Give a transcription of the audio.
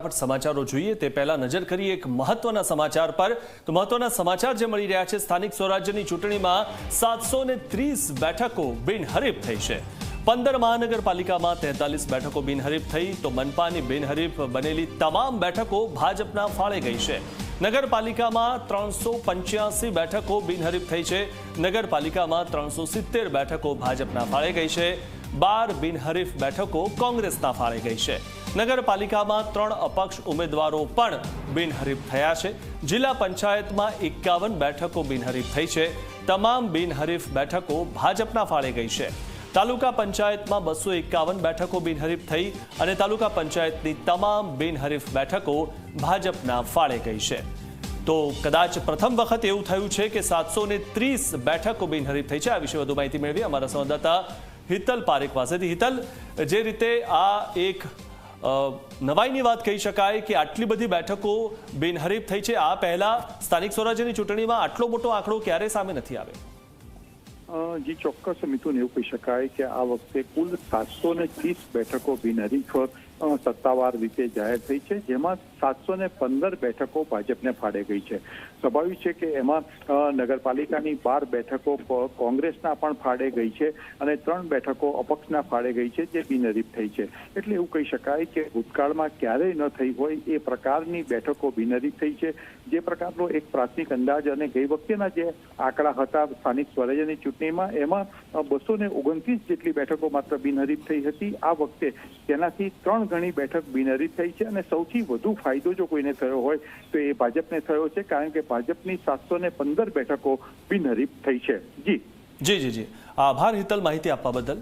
ફટાફટ સમાચારો જોઈએ તે પહેલા નજર કરીએ એક મહત્વના સમાચાર પર। તો મહત્વના સમાચાર જે મળી રહ્યા છે, સ્થાનિક સ્વરાજ્યની ચૂંટણીમાં 730 બેઠકો બિનહરીફ થઈ છે। 15 મહાનગરપાલિકામાં 43 બેઠકો બિનહરીફ થઈ, તો મનપાની બિનહરીફ બનેલી તમામ બેઠકો ભાજપના ફાળે ગઈ છે। નગરપાલિકામાં 385 બેઠકો બિનહરીફ થઈ છે। નગરપાલિકામાં 370 બેઠકો ભાજપના ફાળે ગઈ છે। 12 બિનહરીફ બેઠકો કોંગ્રેસના ફાળે ગઈ છે। નગરપાલિકામાં 3 અપક્ષ ઉમેદવારો પણ બિનહરીફ થયા છે। જિલ્લા પંચાયતમાં 51 બેઠકો બિનહરીફ થઈ છે। તમામ બિનહરીફ બેઠકો ભાજપના ફાળે ગઈ છે। તાલુકા પંચાયતમાં 251 બેઠકો બિનહરીફ થઈ અને તાલુકા પંચાયતની તમામ બિનહરીફ બેઠકો ભાજપના ફાળે ગઈ છે। તો કદાચ પ્રથમ વખત એવું થયું છે કે 730 બેઠકો બિનહરીફ થઈ છે। આ વિશે વધુ માહિતી મેળવી અમારા સંવાદદાતા હિતલ પારેખ પાસેથી। હિતલ, જે રીતે આ એક નવાઈની વાત કહી શકાય કે આટલી બધી બેઠકો બિનહરીફ થઈ છે, આ પહેલા સ્થાનિક સ્વરાજ્યની ચૂંટણીમાં આટલો મોટો આંકડો ક્યારે સામે નથી આવ્યો? જી ચોક્કસ મિથુન, એવું કહી શકાય કે આ વખતે કુલ 730 બેઠકો બિનહરીફ સત્તાવાર રીતે જાહેર થઈ છે, જેમાં 715 બેઠકો ભાજપને ફાળે ગઈ છે। સ્વાભાવિક છે કે એમાં નગરપાલિકાની 12 બેઠકો કોંગ્રેસના પણ ફાળે ગઈ છે અને 3 બેઠકો અપક્ષના ફાળે ગઈ છે, જે બિનહરીફ થઈ છે। એટલે એવું કહી શકાય કે ભૂતકાળમાં ક્યારેય ન થઈ હોય એ પ્રકારની બેઠકો બિનહરીફ થઈ છે। જે પ્રકારનો એક પ્રાથમિક અંદાજ અને ગઈ વખતેના જે આંકડા હતા સ્થાનિક સ્વરાજ્યની ચૂંટણીમાં, એમાં 229 જેટલી બેઠકો માત્ર બિનહરીફ થઈ હતી। આ વખતે તેનાથી 3 ગણી બેઠક બિનહરીફ થઈ છે અને સૌથી વધુ ફાયદો જો કોઈને થયો હોય તો એ ભાજપને થયો છે, કારણ કે ભાજપની 715 બેઠકો બિનહરીફ થઈ છે। જી જી જી જી, આભાર હિતલ માહિતી આપવા બદલ।